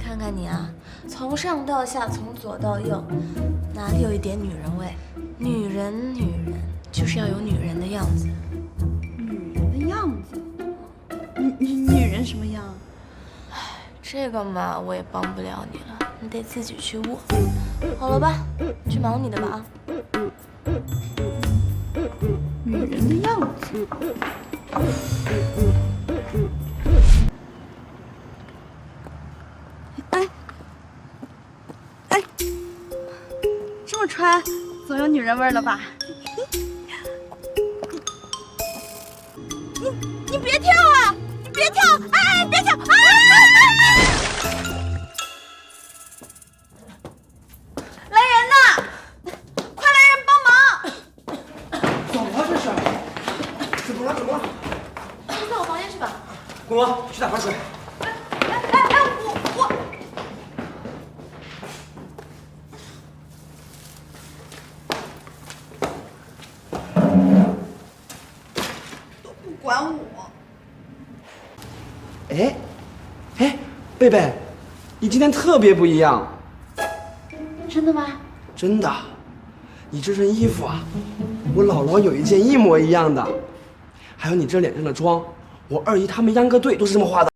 看看你啊，从上到下，从左到右，哪里有一点女人味？女人就是要有女人的样子。女人的样子？女人什么样？这个嘛，我也帮不了你了，你得自己去握。好了吧，去忙你的吧啊。女人的样子。哎，这么穿总有女人味了吧？你别跳啊！你别跳！哎，别跳！哎！来人呐！快来人帮忙！怎么了这是？怎么了？你到我房间去吧。公罗，去打盆水。我都不管我。哎，贝贝，你今天特别不一样。真的吗？真的，你这身衣服啊，我姥姥有一件一模一样的，还有你这脸上的妆，我二姨他们秧歌队都是这么画的。